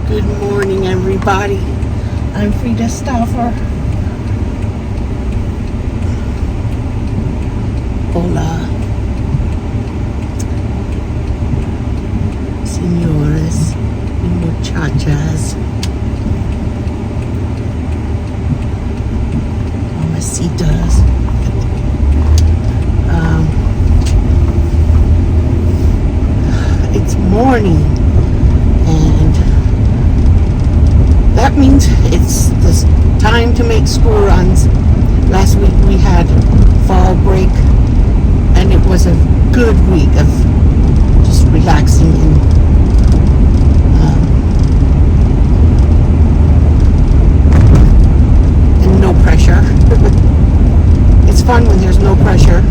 Good morning, everybody. I'm Frida Stauffer. Hola, señores y muchachas, mamacitas. It's morning, and that means it's this time to make school runs. Last week we had fall break, and it was a good week of just relaxing and no pressure. It's fun when there's no pressure.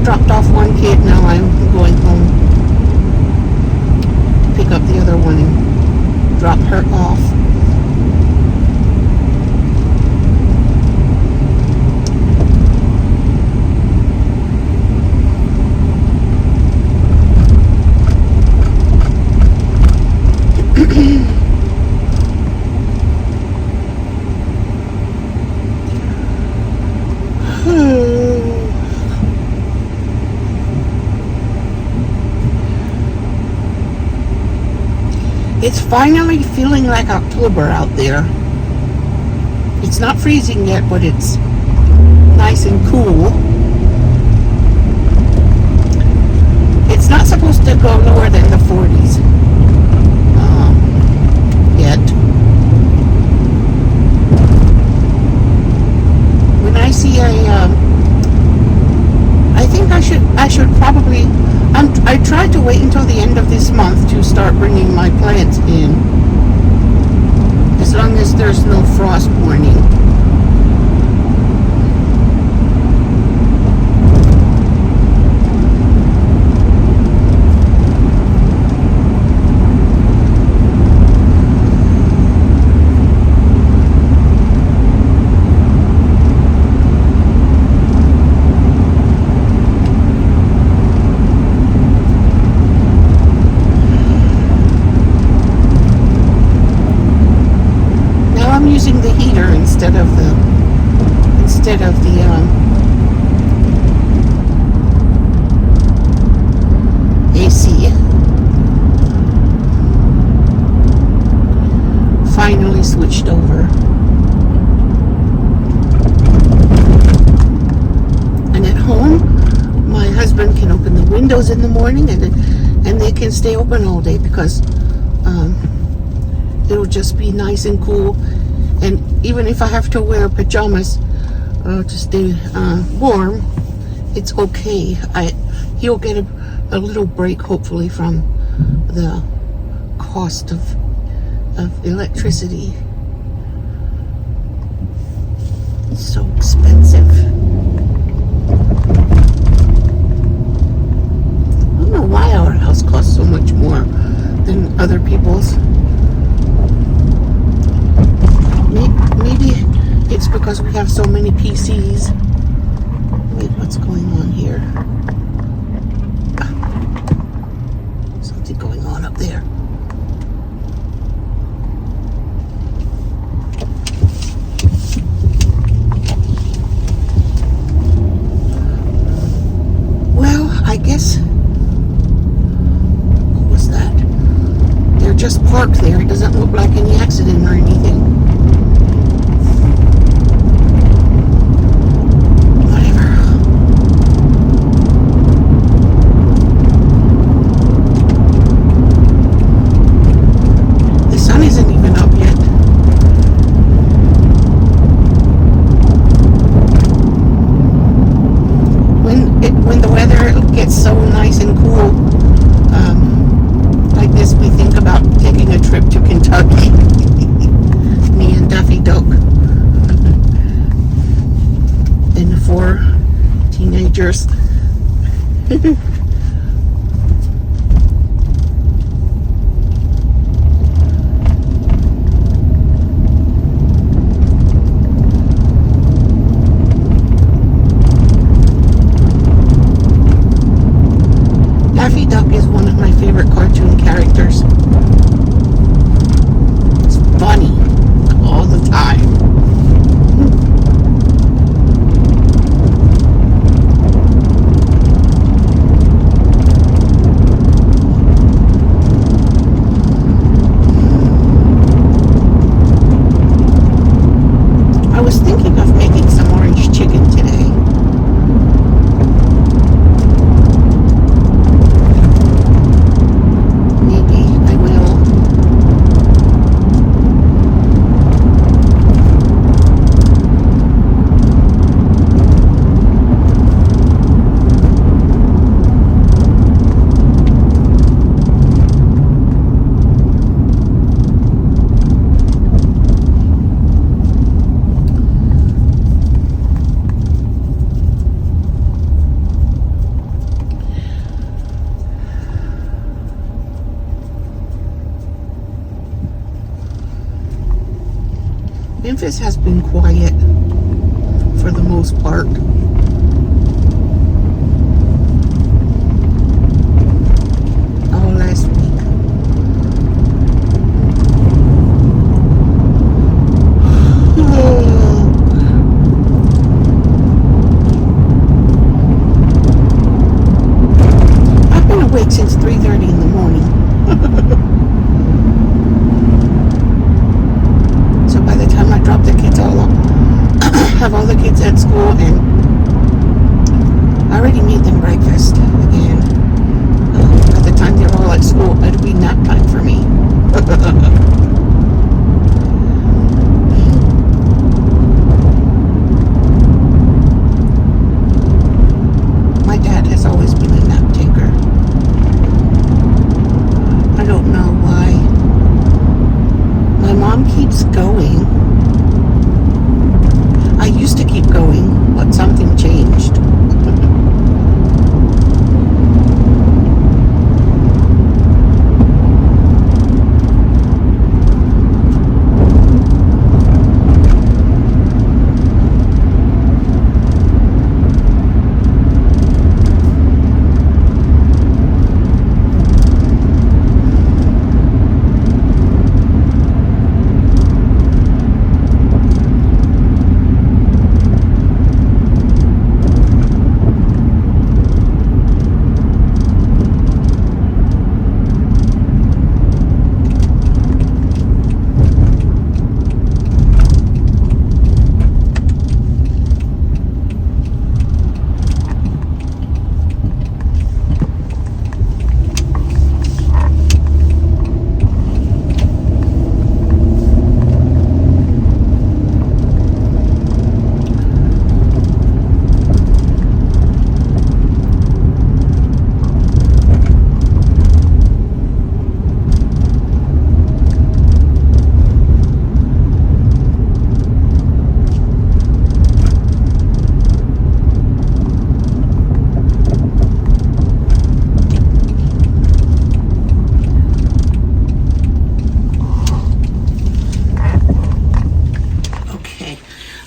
Dropped off one kid, now I'm going home to pick up the other one and drop her off. It's finally feeling like October out there. It's not freezing yet, but it's nice and cool. It's not supposed to go lower than the 40s yet. When I see I think I should probably. I tried to wait until the end of this month to start bringing my plants in, as long as there's no frost warning. Using the heater instead of the AC. Finally switched over. And at home, my husband can open the windows in the morning, and they can stay open all day because it'll just be nice and cool. And even if I have to wear pajamas to stay warm, it's okay. He'll get a little break, hopefully, from the cost of electricity. It's so expensive. I don't know why our house costs so much more than other people's. Maybe it's because we have so many PCs. Wait, what's going on here? Something going on up there. Well, I guess. What was that? They're just parked there. It doesn't look like any accident or anything. When the weather gets so nice and cool like this, we think about taking a trip to Kentucky. Me and Daffy Duck and the 4 teenagers. favorite cartoon characters. It's funny all the time. I was thinking of making some orange chicken today. Maybe I will. Memphis has been quiet for the most part. All last week. I've been awake since 3:30 in the morning. So by the time I drop the kids all up, have all the kids at school, and I already made them breakfast. And by the time they're all at school, it'll be nap time for me. My dad has always been a nap taker. I don't know why. My mom keeps going. I used to keep going, but something changed.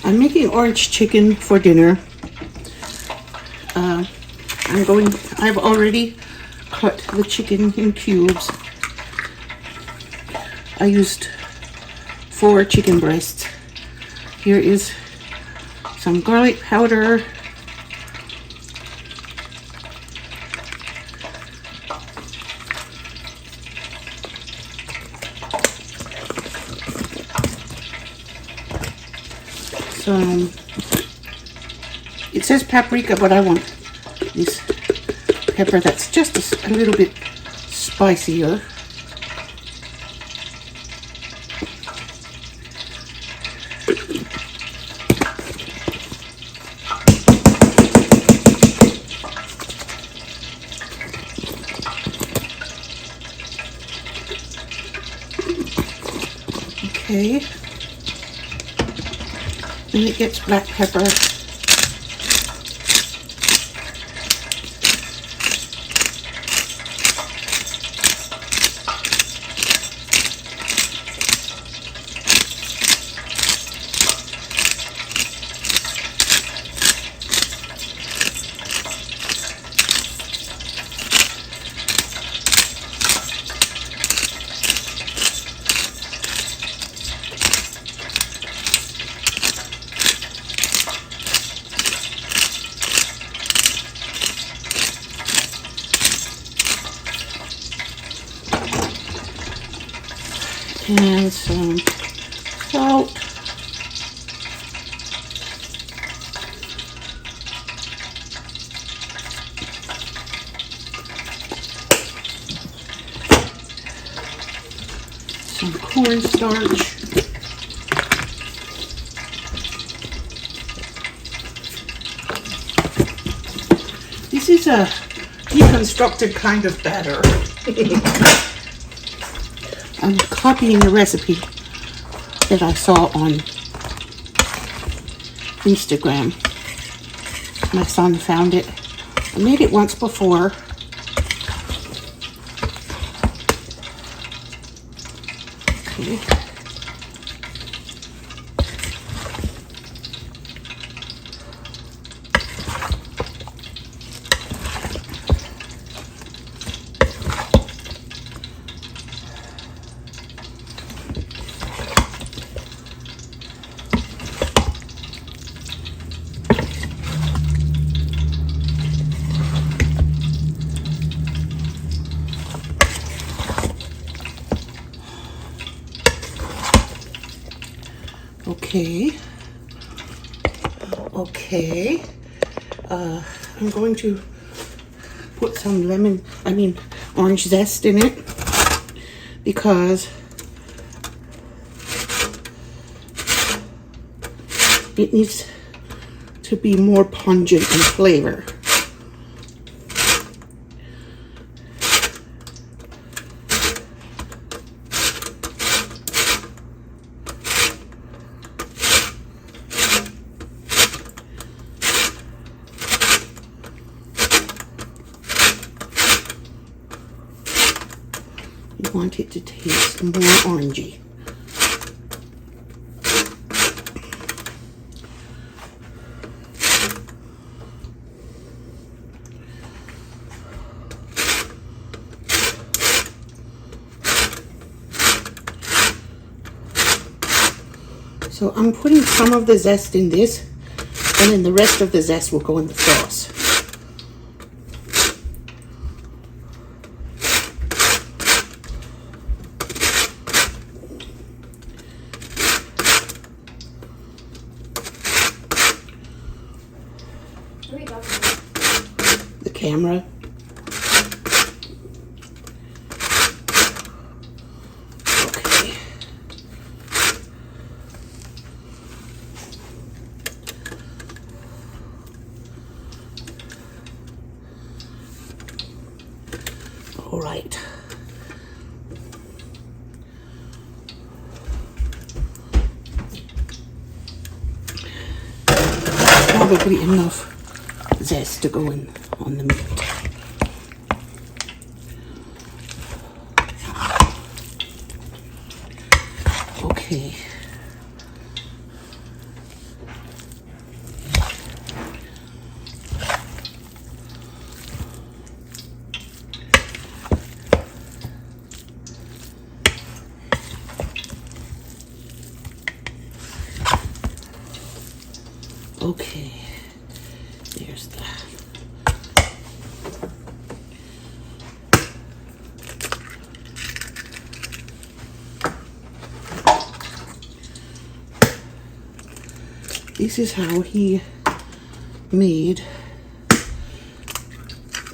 I'm making orange chicken for dinner. I've already cut the chicken in cubes. I used 4 chicken breasts. Here is some garlic powder. It says paprika, but I want this pepper that's just a little bit spicier. Okay. Then it gets black pepper. and some salt. Some cornstarch. This is a deconstructed kind of batter. I'm copying the recipe that I saw on Instagram. My son found it. I made it once before. Okay. Okay. I'm going to put some orange zest in it because it needs to be more pungent in flavor. You want it to taste more orangey. So I'm putting some of the zest in this, and then the rest of the zest will go in the sauce. The camera. Okay. All right. Probably enough zest to go in on the meat. Okay. Okay. There's that. This is how he made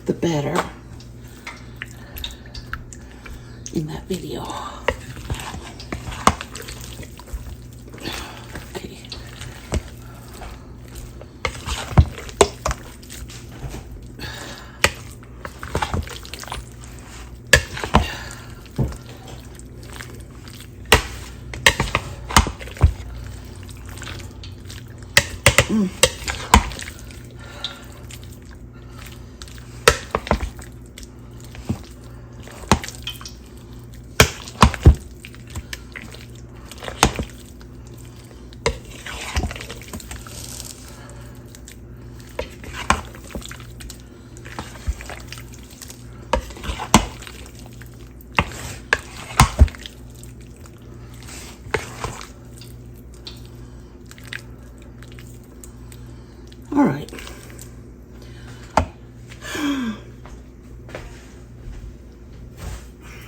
the batter in that video. Okay. All right.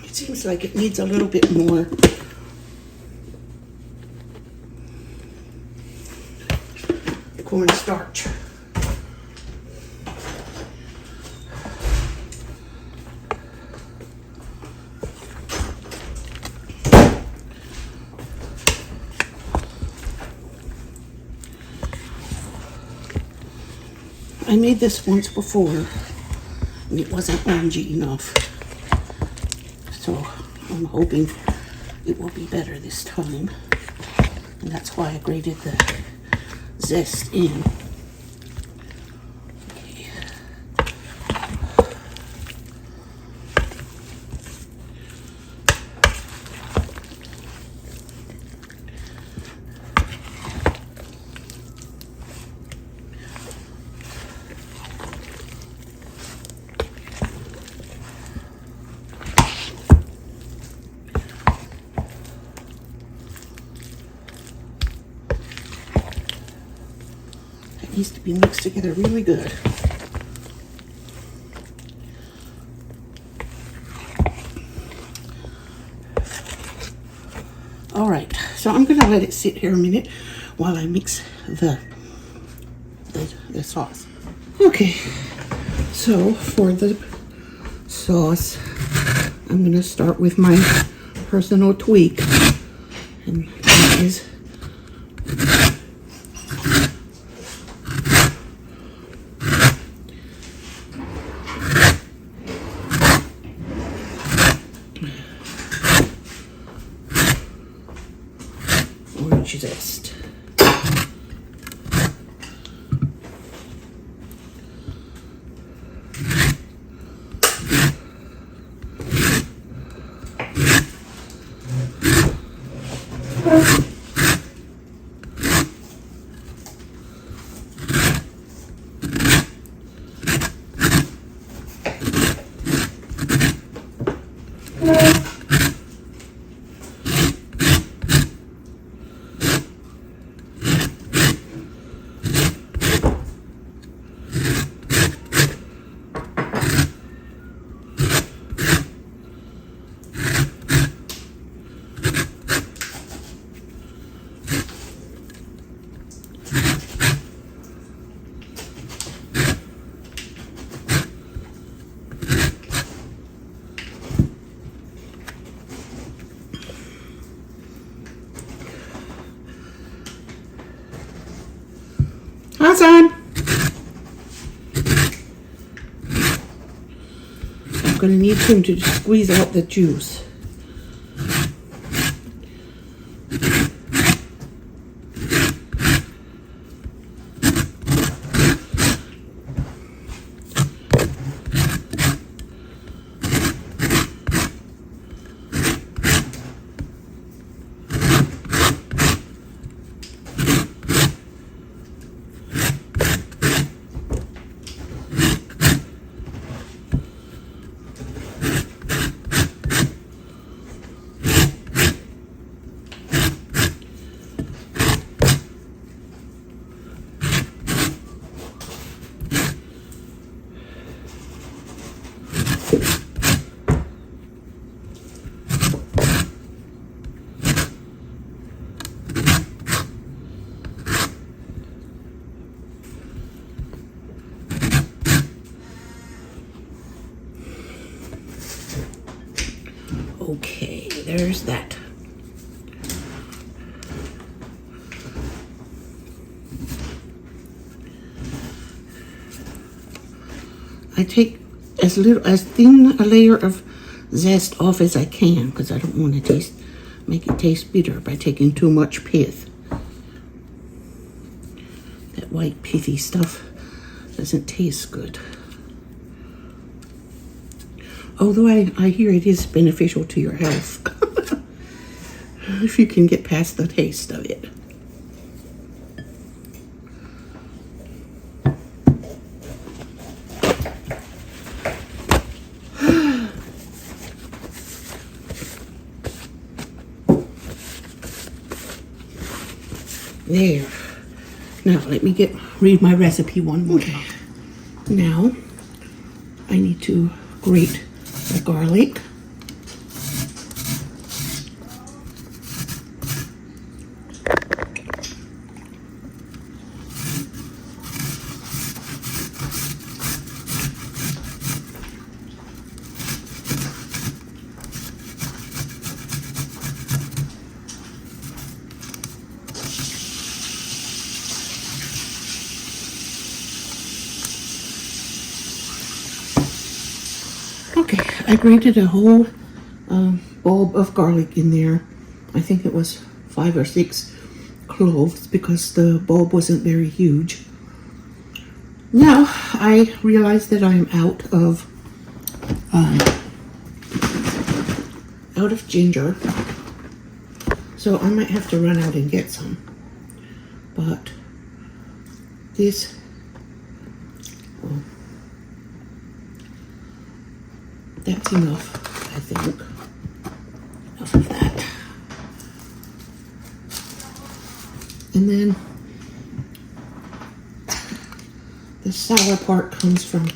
It seems like it needs a little bit more cornstarch. I made this once before and it wasn't orangey enough, so I'm hoping it will be better this time, and that's why I grated the zest in. Okay. Needs to be mixed together really good. All right, so I'm gonna let it sit here a minute while I mix the sauce. Okay, so for the sauce, I'm gonna start with my personal tweak, and that is orange zest. Hassan! I'm going to need him to squeeze out the juice. Okay, there's that. I take as thin a layer of zest off as I can because I don't want to make it taste bitter by taking too much pith. That white pithy stuff doesn't taste good. Although I hear it is beneficial to your health if you can get past the taste of it. There. Now let me read my recipe one more time. Now I need to grate the garlic. I grated a whole bulb of garlic in there. I think it was 5 or 6 cloves because the bulb wasn't very huge. Now I realize that I am out of ginger, so I might have to run out and get some. But this, that's enough, I think. Enough of that. And then the sour part comes from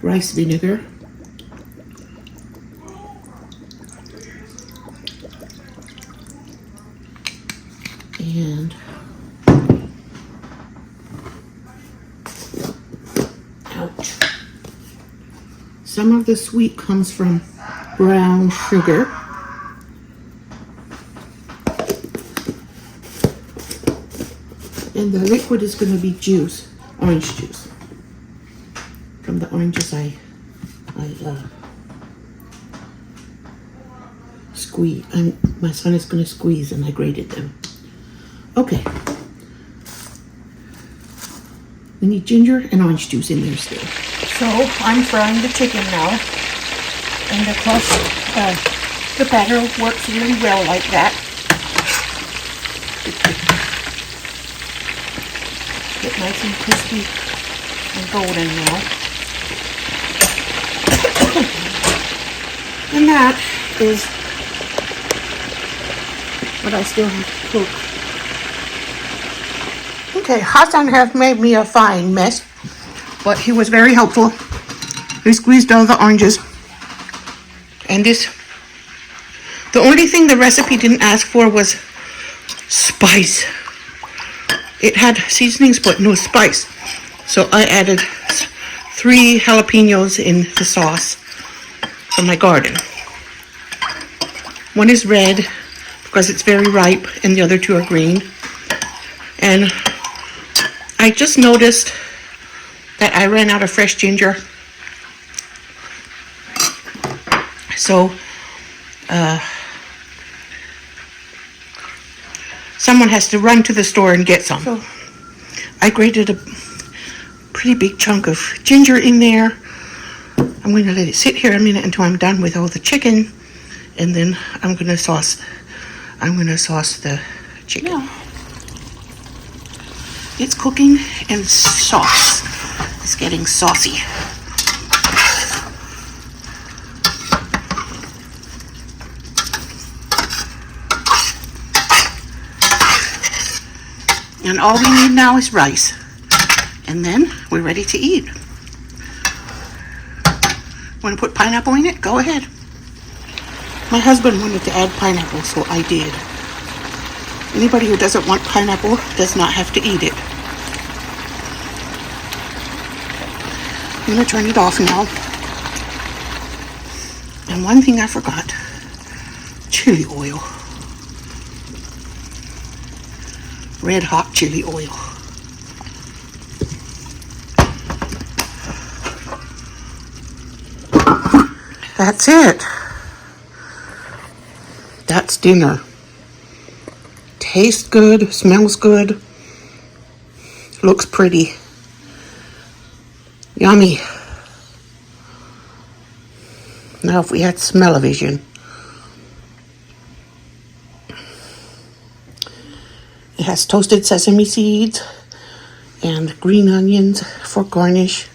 rice vinegar. And ouch. Some of the sweet comes from brown sugar. And the liquid is going to be juice, orange juice, from the oranges I squeeze. My son is going to squeeze, and I grated them. Okay. We need ginger and orange juice in there still. So I'm frying the chicken now, and of course the batter works really well like that. Get nice and crispy and golden now. And that is what I still have to cook. Okay, Hassan has made me a fine mess, but he was very helpful. He squeezed all the oranges. And the only thing the recipe didn't ask for was spice. It had seasonings, but no spice. So I added 3 jalapenos in the sauce from my garden. One is red because it's very ripe, and the other 2 are green. And I just noticed that I ran out of fresh ginger. So someone has to run to the store and get some. So I grated a pretty big chunk of ginger in there. I'm going to let it sit here a minute until I'm done with all the chicken, and then I'm going to sauce the chicken. Yeah. It's cooking and sauce. It's getting saucy. And all we need now is rice. And then we're ready to eat. Want to put pineapple in it? Go ahead. My husband wanted to add pineapple, so I did. Anybody who doesn't want pineapple does not have to eat it. I'm going to turn it off now. And one thing I forgot. Chili oil. Red hot chili oil. That's it. That's dinner. Tastes good, smells good, looks pretty. Yummy. Now if we had smell-o-vision. It has toasted sesame seeds and green onions for garnish.